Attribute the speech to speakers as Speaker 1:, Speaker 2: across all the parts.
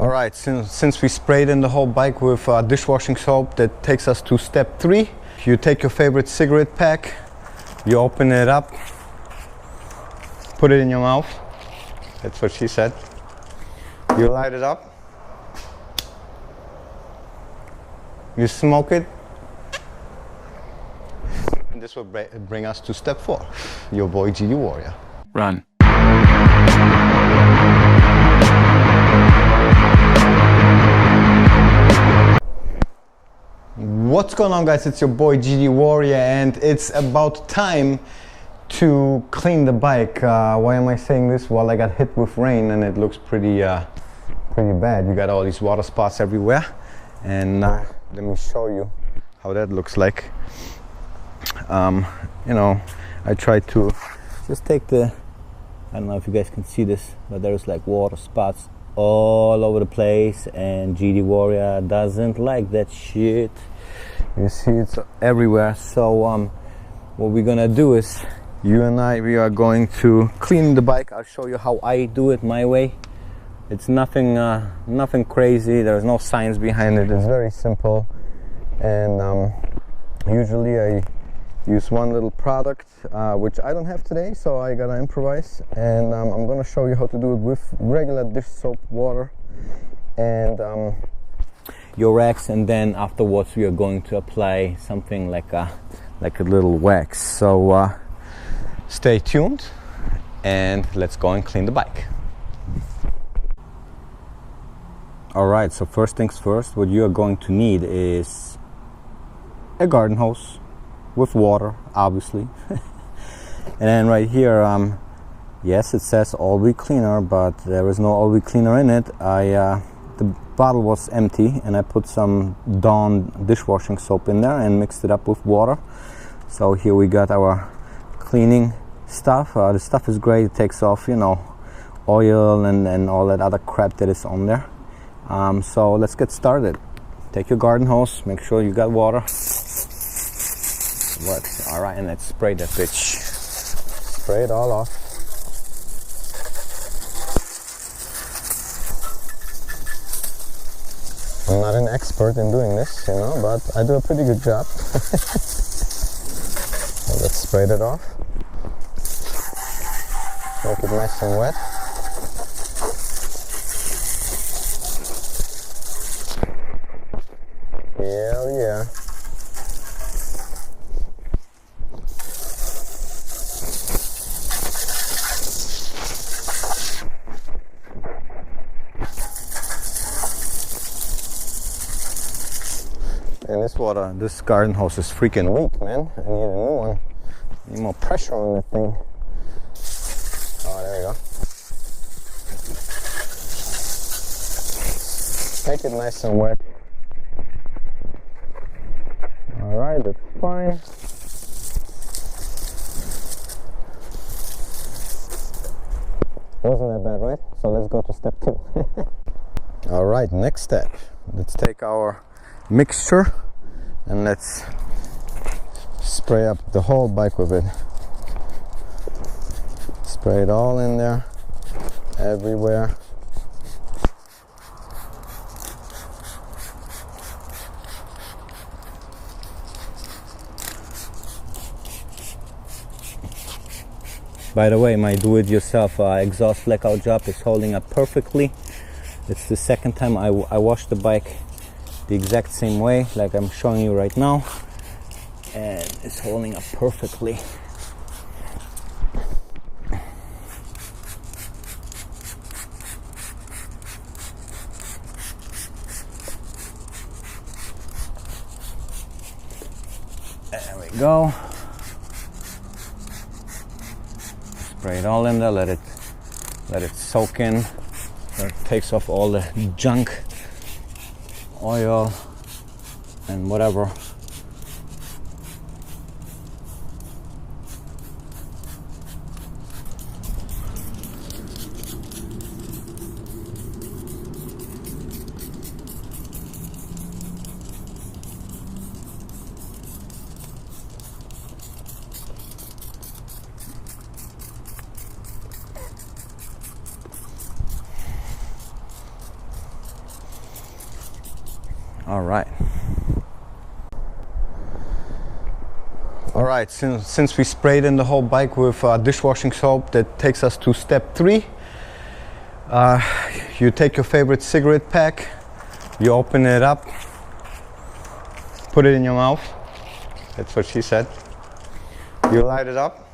Speaker 1: Alright, since we sprayed in the whole bike with dishwashing soap, that takes us to step 3. You take your favorite cigarette pack, you open it up, put it in your mouth. That's what she said. You light it up, you smoke it, and this will bring us to step 4. Your boy GD Warrior.
Speaker 2: Run.
Speaker 1: What's going on, guys? It's your boy GD Warrior, and it's about time to clean the bike. Why am I saying this? Well, I got hit with rain and it looks pretty bad. You got all these water spots everywhere, and let me show you how that looks like. You know, I tried to just take the, I don't know if you guys can see this, but there's like water spots all over the place, and GD Warrior doesn't like that shit. You see, it's everywhere. So what we're gonna do is, you and I, we are going to clean the bike. I'll show you how I do it my way. It's nothing crazy. There's no science behind it. It's very simple, and usually I use one little product, which I don't have today, so I gotta improvise, and I'm gonna show you how to do it with regular dish soap, water, and your wax, and then afterwards we are going to apply something like a little wax. So stay tuned, and let's go and clean the bike. Alright, so first things first, what you are going to need is a garden hose with water, obviously. And then right here, yes, it says all-wheel cleaner, but there is no all-wheel cleaner in it. The bottle was empty, and I put some Dawn dishwashing soap in there and mixed it up with water. So here we got our cleaning stuff. The stuff is great. It takes off, you know, oil and all that other crap that is on there. So let's get started. Take your garden hose, make sure you got water. Works. All right, and let's spray that bitch. Spray it all off. I'm not an expert in doing this, you know, but I do a pretty good job. So let's spray that off. Make it nice and wet. Hell yeah. And this garden hose is freaking weak, man. I need a new one. I need more pressure on that thing. Oh, there we go. Make it nice and wet. Alright, that's fine. Wasn't that bad, right? So let's go to step 2. Alright, next step. Let's take our mixture and let's spray up the whole bike with it. Spray it all in there, everywhere. By the way, my do-it-yourself exhaust blackout job is holding up perfectly. It's the second time I washed the bike the exact same way, like I'm showing you right now, and it's holding up perfectly. There we go. Spray it all in there, let it soak in, so it takes off all the junk, oil and whatever. All right. All right, since we sprayed in the whole bike with dishwashing soap, that takes us to step 3. You take your favorite cigarette pack, you open it up, put it in your mouth. That's what she said. You light it up,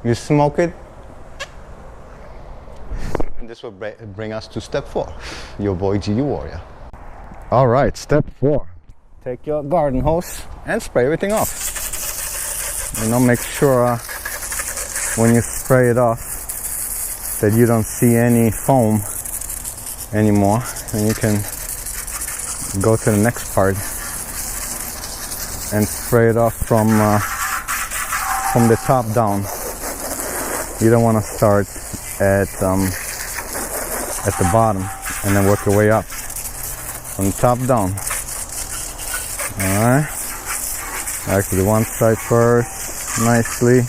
Speaker 1: you smoke it, and this will bring us to step 4. Your boy GD Warrior. All right, step 4. Take your garden hose and spray everything off. You know, make sure when you spray it off that you don't see any foam anymore, and you can go to the next part and spray it off from the top down. You don't want to start at the bottom and then work your way up from the top down. Alright, back to the one side first, nicely.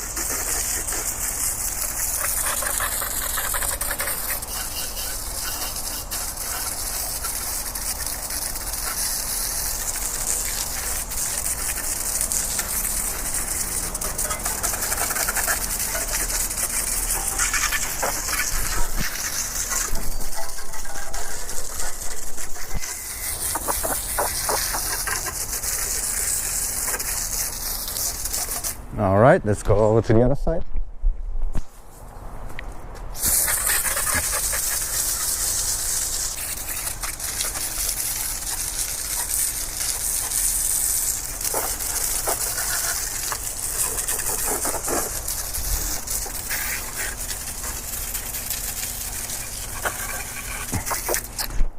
Speaker 1: All right, let's go over to the other side.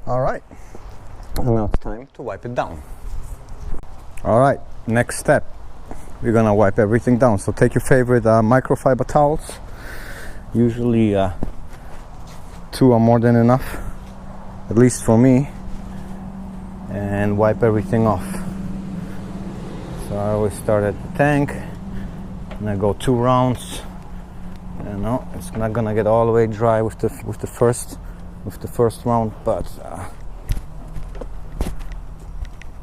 Speaker 1: All right, and now it's time to wipe it down. All right, next step. We're gonna wipe everything down. So take your favorite microfiber towels. Usually 2 are more than enough, at least for me, and wipe everything off. So I always start at the tank and I go 2 rounds. You know, it's not gonna get all the way dry with the first round, but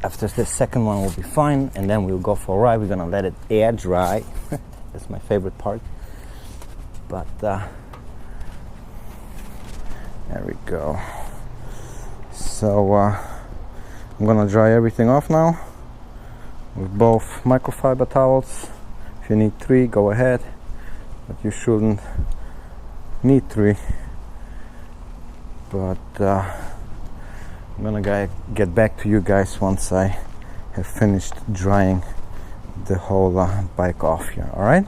Speaker 1: after the second one will be fine, and then we'll go for a ride. We're gonna let it air dry. That's my favorite part. But there we go. So I'm gonna dry everything off now with both microfiber towels. If you need 3, go ahead, but you shouldn't need 3. But I'm gonna get back to you guys once I have finished drying the whole bike off here. All right,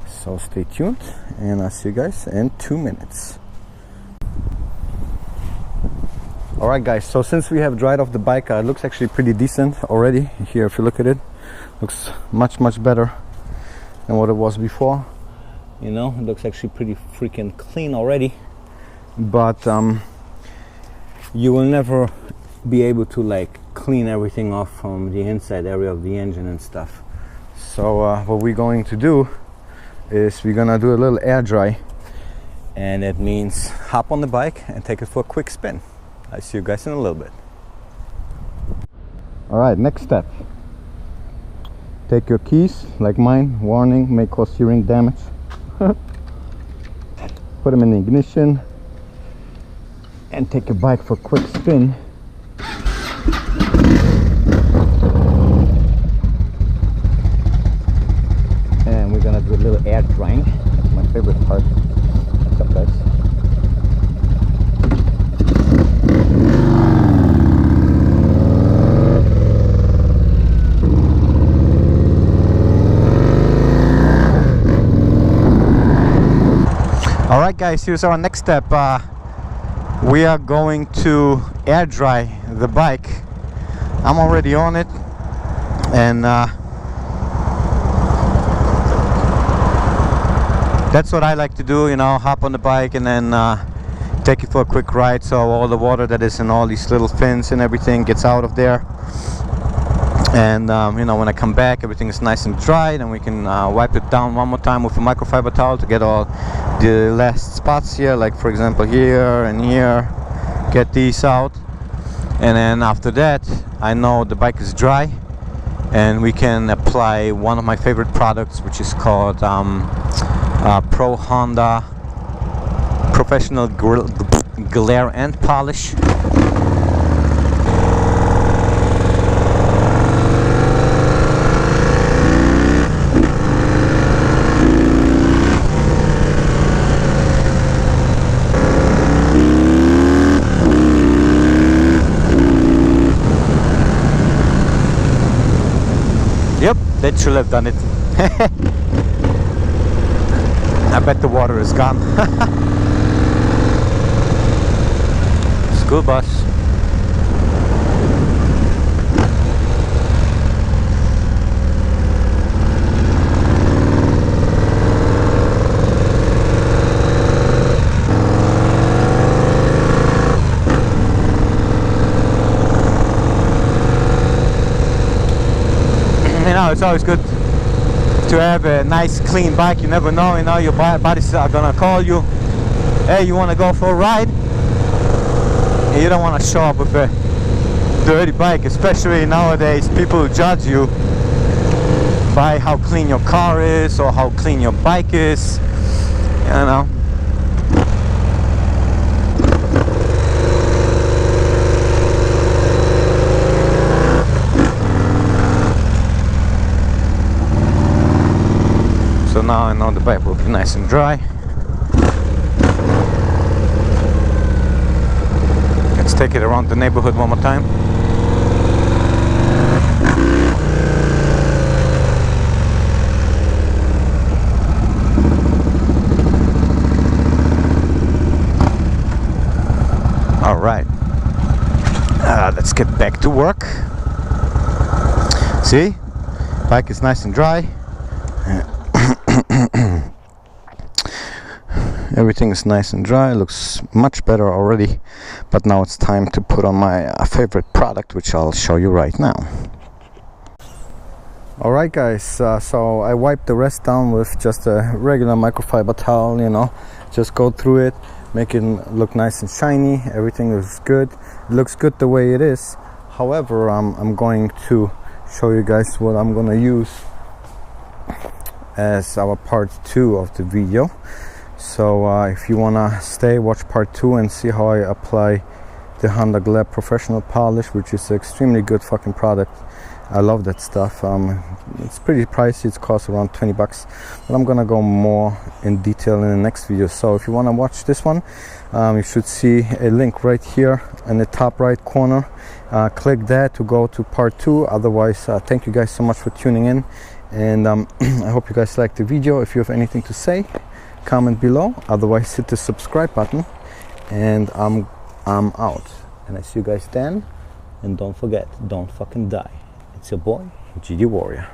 Speaker 1: so stay tuned and I'll see you guys in 2 minutes. All right guys, so since we have dried off the bike, it looks actually pretty decent already. Here, if you look at it, looks much better than what it was before. You know, it looks actually pretty freaking clean already. But you will never be able to like clean everything off from the inside area of the engine and stuff. So what we're going to do is we're gonna do a little air dry, and it means hop on the bike and take it for a quick spin. I'll see you guys in a little bit. All right, next step. Take your keys, like mine, warning, may cause steering damage. Put them in the ignition and take your bike for a quick spin. And we're gonna do a little air drying. That's my favorite part. What's up, guys? All right guys, here's our next step. We are going to air dry the bike. I'm already on it, and that's what I like to do, you know, hop on the bike and then take it for a quick ride, so all the water that is in all these little fins and everything gets out of there. And you know, when I come back, everything is nice and dry, and we can wipe it down one more time with a microfiber towel to get all the last spots here, like for example here and here, get these out, and then after that I know the bike is dry and we can apply one of my favorite products, which is called Pro Honda Professional Glare and Polish. Yep, that should have done it. I bet the water is gone. School bus. You know, it's always good to have a nice clean bike. You never know, you know, your buddies are gonna call you, hey, you want to go for a ride? And you don't want to show up with a dirty bike, especially nowadays. People judge you by how clean your car is or how clean your bike is, you know. So now I know the bike will be nice and dry. Let's take it around the neighborhood one more time. All right, let's get back to work. See, bike is nice and dry. Everything is nice and dry, looks much better already, but now it's time to put on my favorite product, which I'll show you right now. Alright guys, so I wiped the rest down with just a regular microfiber towel, you know, just go through it, make it look nice and shiny. Everything looks good, it looks good the way it is. However, I'm going to show you guys what I'm gonna use as our part 2 of the video. So if you wanna stay, watch part 2 and see how I apply the Honda Glare Professional Polish, which is an extremely good fucking product. I love that stuff. It's pretty pricey, it costs around 20 bucks, but I'm gonna go more in detail in the next video. So if you wanna watch this one, you should see a link right here in the top right corner. Click that to go to part 2. Otherwise, thank you guys so much for tuning in, and I hope you guys liked the video. If you have anything to say, comment below. Otherwise, hit the subscribe button, and I'm out, and I see you guys then. And don't forget, don't fucking die. It's your boy, GD Warrior.